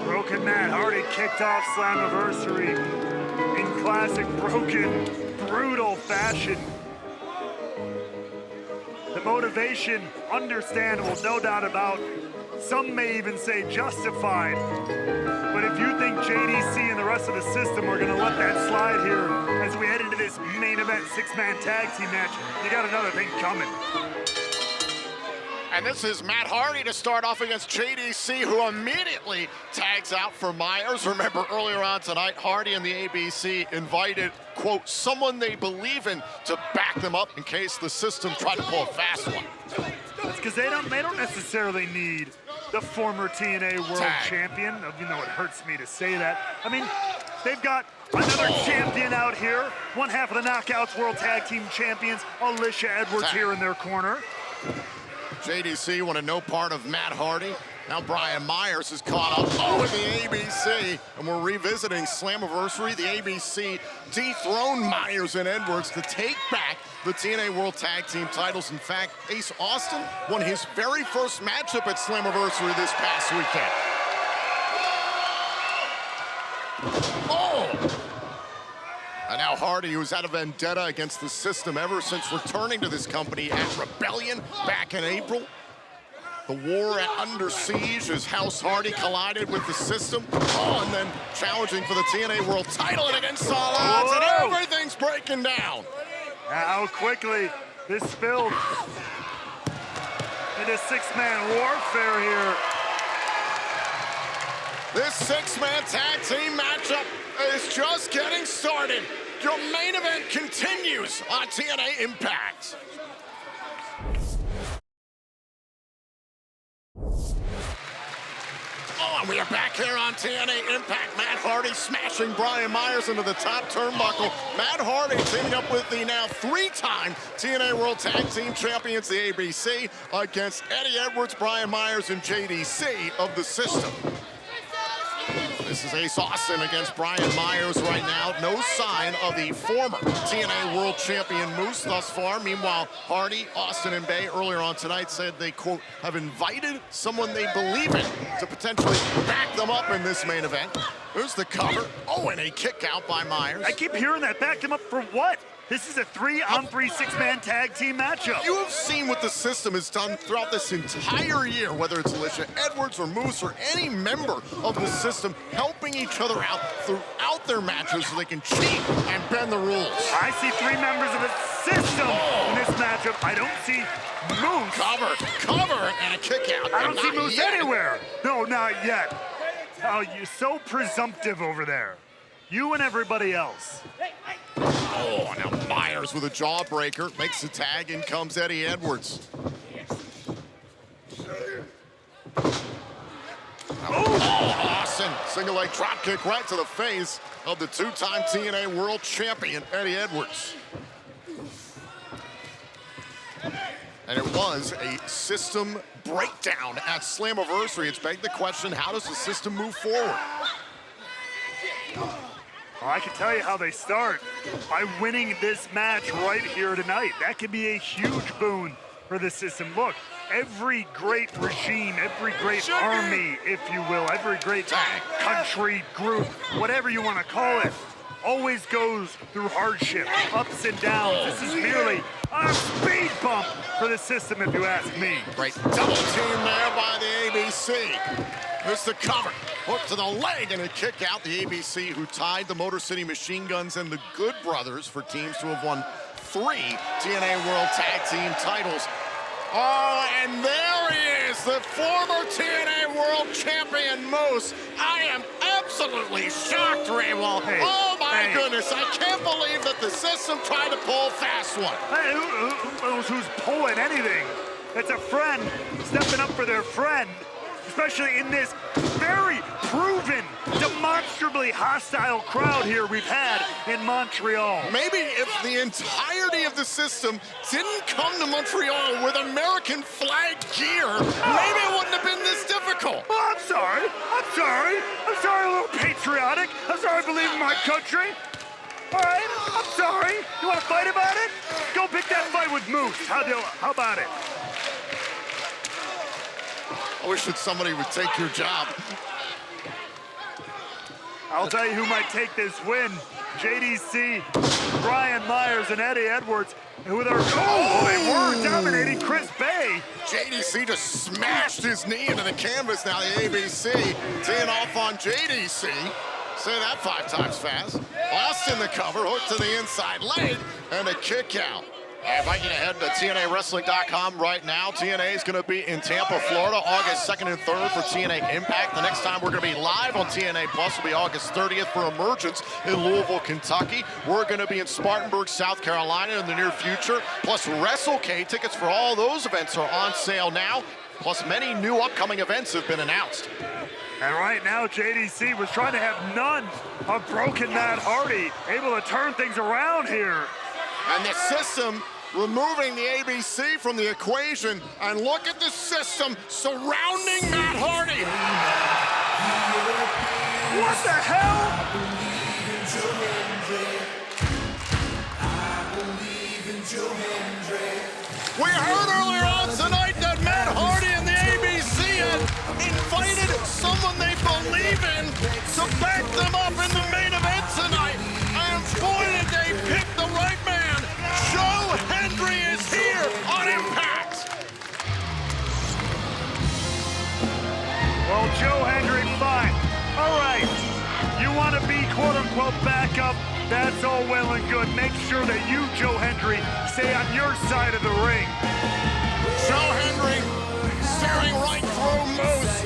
Broken Matt Hardy kicked off Slammiversary in classic broken, brutal fashion. The motivation, understandable, no doubt about. Some may even say justified. But if you think JDC and the rest of the system are gonna let that slide here as we head into this main event six-man tag team match, you got another thing coming. And this is Matt Hardy to start off against JDC, who immediately tags out for Myers. Remember earlier on tonight, Hardy and the ABC invited, quote, someone they believe in to back them up in case the system tried to pull a fast one. It's because they don't necessarily need the former TNA World Champion, even though it hurts me to say that. I mean, they've got another champion out here, one half of the Knockouts World Tag Team Champions, Alicia Edwards here in their corner. JDC wanted no part of Matt Hardy. Now Brian Myers is caught up with the ABC, and we're revisiting Slammiversary. The ABC dethroned Myers and Edwards to take back the TNA World Tag Team titles. In fact, Ace Austin won his very first matchup at Slammiversary this past weekend. Oh! And now Hardy, who's had a vendetta against the system ever since returning to this company at Rebellion back in April. The war at Under Siege as House Hardy collided with the system. Oh, and then challenging for the TNA World title and against all odds, and everything's breaking down. How quickly this spilled into six-man warfare here. This six-man tag team matchup is just getting started. Your main event continues on TNA iMPACT. Oh, and we are back here on TNA iMPACT. Matt Hardy smashing Brian Myers into the top turnbuckle. Matt Hardy teaming up with the now three-time TNA World Tag Team Champions, the ABC, against Eddie Edwards, Brian Myers, and JDC of the system. This is Ace Austin against Brian Myers right now. No sign of the former TNA World Champion Moose thus far. Meanwhile, Hardy, Austin, and Bay earlier on tonight said they, quote, have invited someone they believe in to potentially back them up in this main event. There's the cover. Oh, and a kick out by Myers. I keep hearing that. Back them up for what? This is a 3-on-3 six-man tag team matchup. You have seen what the system has done throughout this entire year, whether it's Alicia Edwards or Moose or any member of the system helping each other out throughout their matches so they can cheat and bend the rules. I see three members of the system in this matchup. I don't see Moose. Cover, and a kick out. I don't see Moose anywhere. No, not yet. Oh, you're so presumptive over there. You and everybody else. Oh, now Myers with a jawbreaker makes the tag. In comes Eddie Edwards. Oh, Austin, single leg drop kick right to the face of the two-time TNA World Champion, Eddie Edwards. And it was a system breakdown at Slammiversary. It's begged the question, how does the system move forward? Well, I can tell you how they start by winning this match right here tonight. That could be a huge boon for the system. Look, every great regime, every great army, if you will, every great country, group, whatever you want to call it, always goes through hardship, ups and downs. This is merely a speed bump for the system, if you ask me. Great double team there by the ABC. There's the cover, hook to the leg, and a kick out. The ABC, who tied the Motor City Machine Guns and the Good Brothers for teams to have won 3 TNA World Tag Team titles. Oh, and there he is, the former TNA World Champion Moose. I am absolutely shocked, Raywall. Hey, oh my goodness, I can't believe that the system tried to pull a fast one. Hey, who knows who's pulling anything? It's a friend stepping up for their friend, especially in this very proven, demonstrably hostile crowd here we've had in Montreal. Maybe if the entirety of the system didn't come to Montreal with American flag gear, maybe it wouldn't have been this difficult. Oh, I'm sorry, a little patriotic. I'm sorry I believe in my country. All right, I'm sorry. You want to fight about it? Go pick that fight with Moose. How about it? I wish that somebody would take your job. I'll tell you who might take this win. JDC, Brian Myers, and Eddie Edwards, with our they were dominating Chris Bay. JDC just smashed his knee into the canvas. Now the ABC teeing off on JDC. Say that 5 times fast. Austin the cover, hook to the inside leg, and a kick out. I invite you to head to TNAWrestling.com right now. TNA is going to be in Tampa, Florida, August 2nd and 3rd for TNA iMPACT. The next time we're going to be live on TNA Plus will be August 30th for Emergence in Louisville, Kentucky. We're going to be in Spartanburg, South Carolina in the near future. Plus WrestleK tickets for all those events are on sale now. Plus many new upcoming events have been announced. And right now, JDC was trying to have none of broken Matt Hardy, able to turn things around here. And the system removing the ABC from the equation. And look at the system surrounding Matt Hardy. What the hell? We heard earlier on tonight that Matt Hardy and the ABC had invited someone they believe in to back them up in the main event tonight. And boy, did they pick the right man. Joe Hendry is here on iMPACT. Well, Joe Hendry, fine. All right, you want to be quote-unquote backup, that's all well and good. Make sure that you, Joe Hendry, stay on your side of the ring. Joe Hendry staring right through Moose.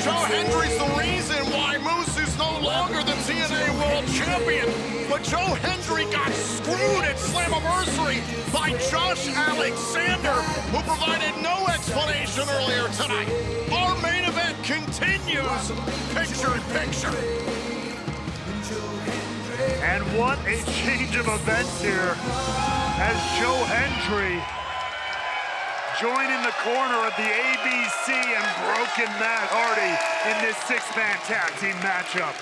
Joe Hendry's the reason why Moose is no longer the TNA World Champion. But Joe Hendry got screwed at Slammiversary by Josh Alexander, who provided no explanation earlier tonight. Our main event continues picture in picture. And what a change of events here as Joe Hendry joining the corner of the ABC and broken Matt Hardy in this 6-man tag team matchup.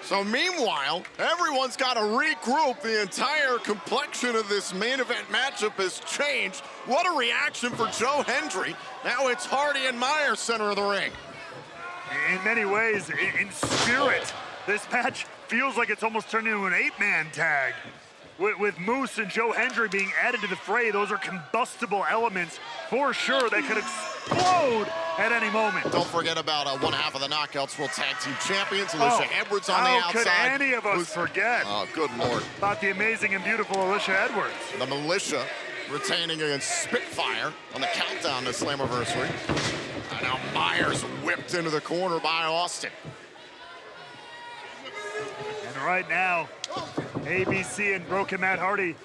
So meanwhile, everyone's got to regroup. The entire complexion of this main event matchup has changed. What a reaction for Joe Hendry. Now it's Hardy and Myers center of the ring. In many ways, in spirit, this match feels like it's almost turned into an 8-man tag. With Moose and Joe Hendry being added to the fray, those are combustible elements for sure that could explode at any moment. Don't forget about one half of the Knockouts World Tag Team Champions, Alicia Edwards on the outside. How could any of us forget? Oh, good Lord. About the amazing and beautiful Alicia Edwards. The Militia retaining against Spitfire on the countdown to Slammiversary. And now Myers whipped into the corner by Austin. And right now, ABC and broken Matt Hardy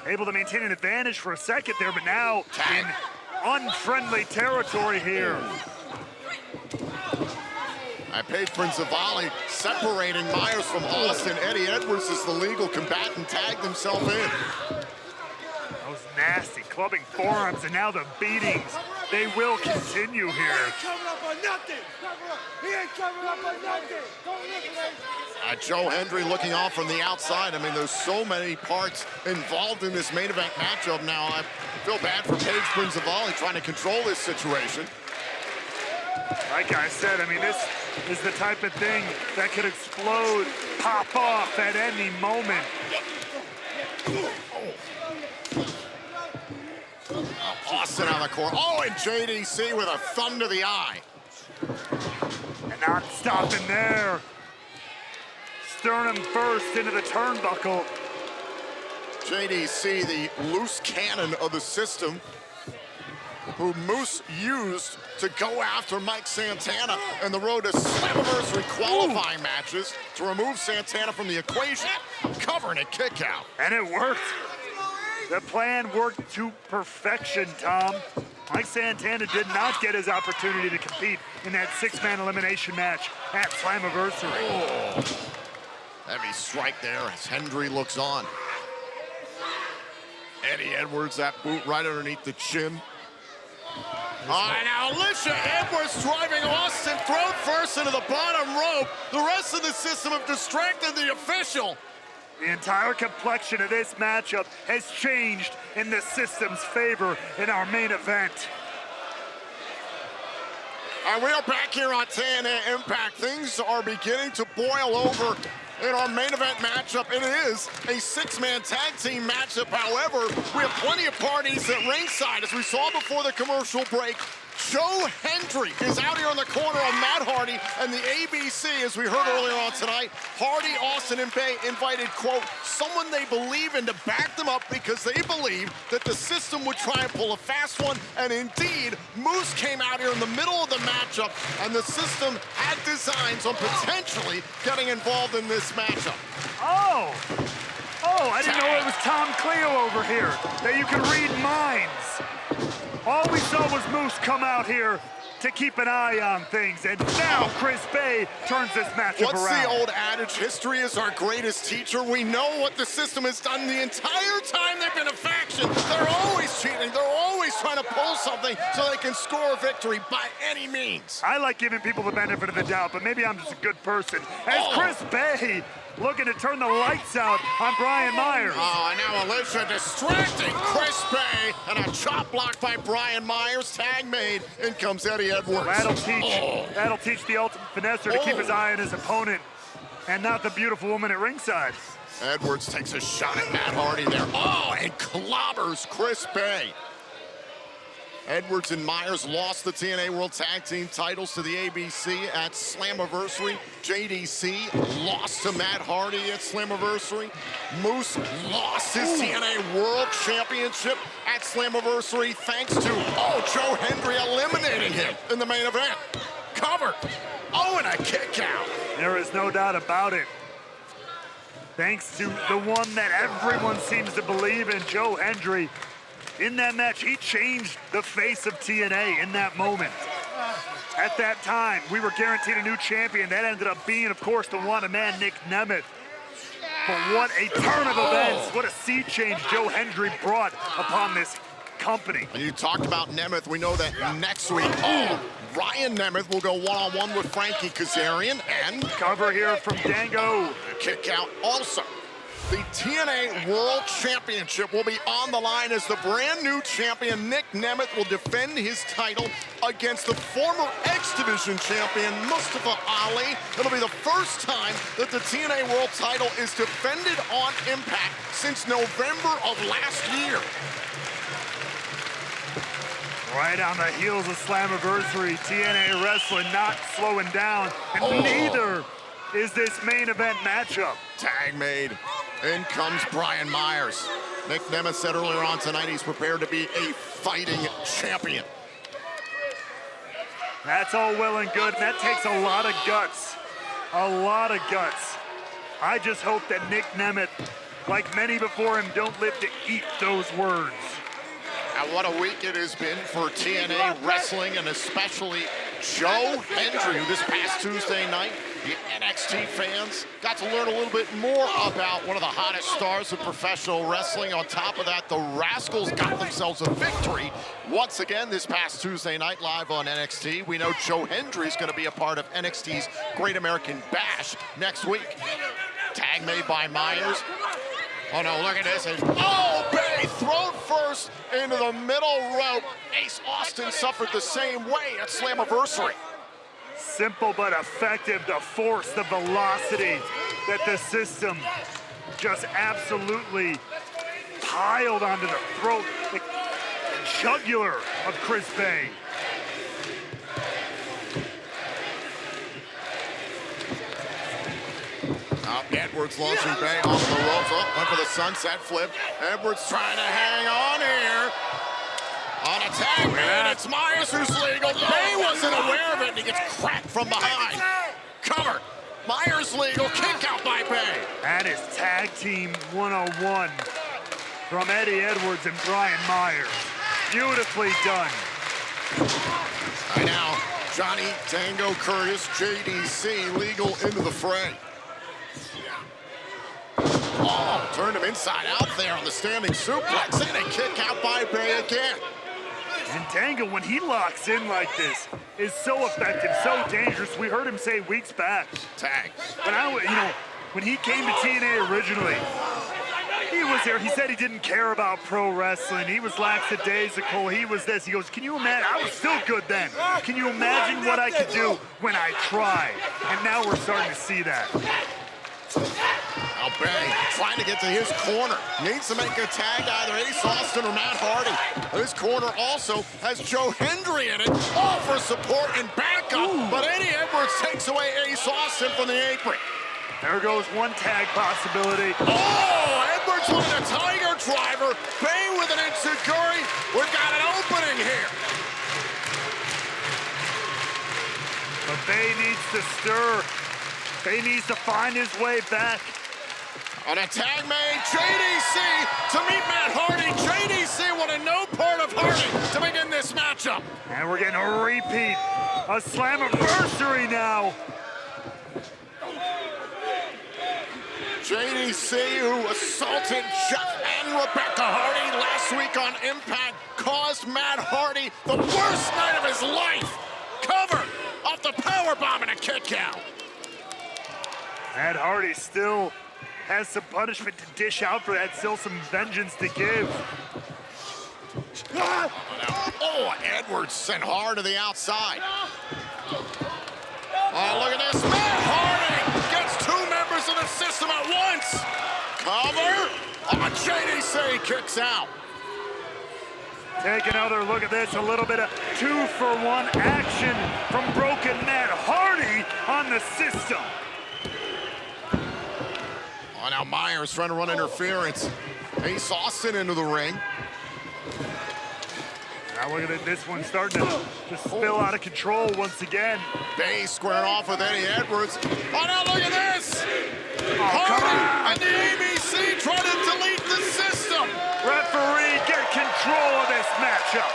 able to maintain an advantage for a second there, but now in unfriendly territory here. Page Prince-Zavali separating Myers from Austin. Eddie Edwards is the legal combatant, tagged himself in. That was nasty, clubbing forearms, and now the beatings. They will continue here. He ain't coming up on nothing. He ain't coming up on nothing. Don't eliminate. Joe Hendry looking off from the outside. I mean, there's so many parts involved in this main event matchup now. I feel bad for Page Prince-Zavali trying to control this situation. Like I said, I mean, this is the type of thing that could explode, pop off at any moment. Austin on the court. Oh, and JDC with a thumb to the eye. And not stopping there. Sternum first into the turnbuckle. JDC, the loose cannon of the system, who Moose used to go after Mike Santana in the road to Slammiversary qualifying matches to remove Santana from the equation, covering a kick out. And it worked. The plan worked to perfection, Tom. Mike Santana did not get his opportunity to compete in that 6-man elimination match at Slammiversary. Oh. Heavy strike there as Hendry looks on. Eddie Edwards, that boot right underneath the chin. And now Alicia Edwards driving Austin throat first into the bottom rope. The rest of the system have distracted the official. The entire complexion of this matchup has changed in the system's favor in our main event. And we are back here on TNA Impact. Things are beginning to boil over in our main event matchup. It is a six-man tag team matchup. However, we have plenty of parties at ringside. As we saw before the commercial break, Joe Hendry is out here on the corner of Matt Hardy and the ABC, as we heard earlier on tonight. Hardy, Austin, and Bay invited, quote, someone they believe in to back them up because they believe that the system would try and pull a fast one. And indeed, Moose came out here in the middle of the matchup, and the system had designs on potentially getting involved in this matchup. Oh, I didn't know it was Tom Cleo over here, that you can read minds. All we saw was Moose come out here to keep an eye on things, and now Chris Bay turns this matchup around. What's the old adage? History is our greatest teacher. We know what the system has done the entire time they've been a faction. They're always cheating. They're always trying to pull something so they can score a victory by any means. I like giving people the benefit of the doubt, but maybe I'm just a good person. As Chris Bay looking to turn the lights out on Brian Myers. Oh, and now Alicia distracting Chris Bay, and a chop block by Brian Myers. Tag made. In comes Eddie Edwards. That'll teach the ultimate finesser to keep his eye on his opponent and not the beautiful woman at ringside. Edwards takes a shot at Matt Hardy there. Oh, and clobbers Chris Bay. Edwards and Myers lost the TNA World Tag Team titles to the ABC at Slammiversary. JDC lost to Matt Hardy at Slammiversary. Moose lost his TNA World Championship at Slammiversary thanks to, Joe Hendry eliminating him in the main event. Covered. Oh, and a kick out. There is no doubt about it. Thanks to the one that everyone seems to believe in, Joe Hendry. In that match, he changed the face of TNA in that moment. At that time, we were guaranteed a new champion. That ended up being, of course, the wanted man, Nick Nemeth. But what a turn of events, what a sea change Joe Hendry brought upon this company. And you talked about Nemeth. We know that next week, Ryan Nemeth will go one-on-one with Frankie Kazarian, and cover here from Dango. Kick out also. The TNA World Championship will be on the line as the brand new champion, Nick Nemeth, will defend his title against the former X Division champion, Mustafa Ali. It'll be the first time that the TNA World title is defended on Impact since November of last year. Right on the heels of Slammiversary, TNA Wrestling not slowing down, and neither is this main event matchup. Tag made. In comes Brian Myers. Nick Nemeth said earlier on tonight he's prepared to be a fighting champion. That's all well and good, and that takes a lot of guts. A lot of guts. I just hope that Nick Nemeth, like many before him, don't live to eat those words. And what a week it has been for TNA Wrestling, and especially Joe Hendry, who this past Tuesday night, the NXT fans got to learn a little bit more about one of the hottest stars of professional wrestling. On top of that, the Rascals got themselves a victory once again this past Tuesday night live on NXT. We know Joe Hendry is going to be a part of NXT's Great American Bash next week. Tag made by Myers. Oh no, look at this. Bay thrown first into the middle rope. Ace Austin suffered the same way at Slammiversary. Simple but effective to force the velocity that the system just absolutely piled onto the throat, the jugular of Chris Bay. Edwards launching Bay off the ropes. Went for the sunset flip. Edwards trying to hang on here. On a tag, man, it's Myers who's legal. Bay wasn't aware of it, and he gets cracked from behind. Covered. Myers legal. Kick out by Bay. That is Tag Team 101 from Eddie Edwards and Brian Myers. Beautifully done. And now, Johnny Tango Curtis, JDC, legal into the fray. Turned him inside out there on the standing suplex, and a kick out by Bay again. And Tango, when he locks in like this, is so effective, so dangerous. We heard him say weeks back. Tag. when he came to TNA originally, he was there. He said he didn't care about pro wrestling. He was lackadaisical. He was this. He goes, can you imagine? I was still good then. Can you imagine what I could do when I tried? And now we're starting to see that. Now Bay trying to get to his corner. Needs to make a tag, either Ace Austin or Matt Hardy. This corner also has Joe Hendry in it, all for support and backup. But Eddie Edwards takes away Ace Austin from the apron. There goes one tag possibility. Oh, Edwards with a Tiger Driver. Bay with an Enziguri. We've got an opening here. But Bay needs to stir. Bay needs to find his way back. On a tag made, JDC to meet Matt Hardy. JDC wanted no part of Hardy to begin this matchup. And we're getting a repeat. A Slammiversary now. JDC, who assaulted Jeff and Rebecca Hardy last week on Impact, caused Matt Hardy the worst night of his life. Cover off the powerbomb and a kick out. Matt Hardy still has some punishment to dish out for that, still some vengeance to give. Oh, Edwards sent hard to the outside. Oh, look at this. Matt Hardy gets two members of the system at once. Cover. Oh, JDC kicks out. Take another look at this. A little bit of 2-for-1 action from broken Matt Hardy on the system. Oh, now Myers trying to run interference. Ace Austin into the ring. Now look at it. This one's starting to just spill out of control once again. Bay squaring off with Eddie Edwards. Oh, now look at this. Oh, come on. And the ABC trying to delete the system. Referee, get control of this matchup.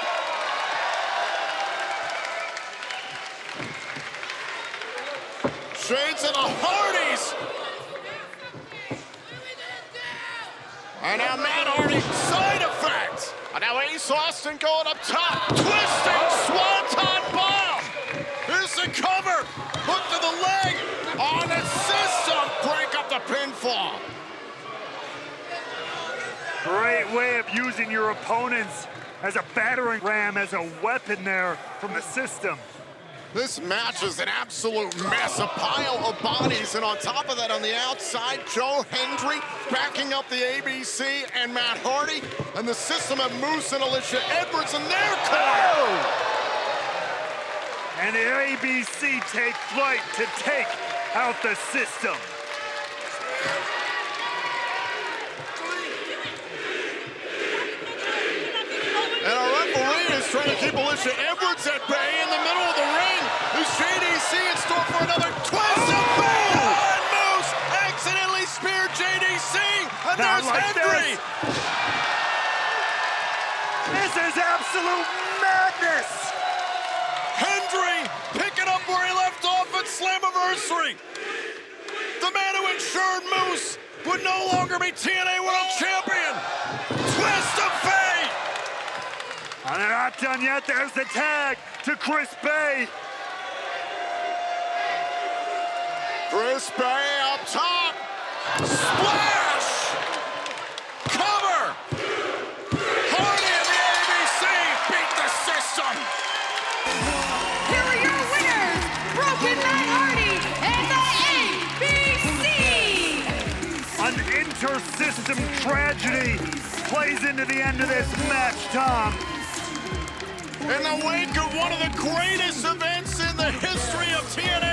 Shades of the Hardys. And now Matt Hardy, side effect. And now Ace Austin going up top. Twisting Swanton bomb. Here's the cover. Hook to the leg. On the system. Break up the pinfall. Great way of using your opponents as a battering ram, as a weapon there from the system. This match is an absolute mess, a pile of bodies, and on top of that, on the outside, Joe Hendry backing up the ABC and Matt Hardy, and the system of Moose and Alicia Edwards in their corner. And the ABC take flight to take out the system. And our referee is trying to keep Alicia Edwards at bay in the middle of the ring. Is JDC in store for another twist of fate? And Moose accidentally speared JDC. And there's Hendry. This is absolute madness. Hendry picking up where he left off at Slammiversary. The man who ensured Moose would no longer be TNA World Champion. Twist of fate. And they're not done yet. There's the tag to Chris Bay. Chris Bay up top. Splash! Cover! Hardy and the ABC beat the system. Here are your winners, Broken Matt Hardy and the ABC. An inter-system tragedy plays into the end of this match, Tom. In the wake of one of the greatest events in the history of TNA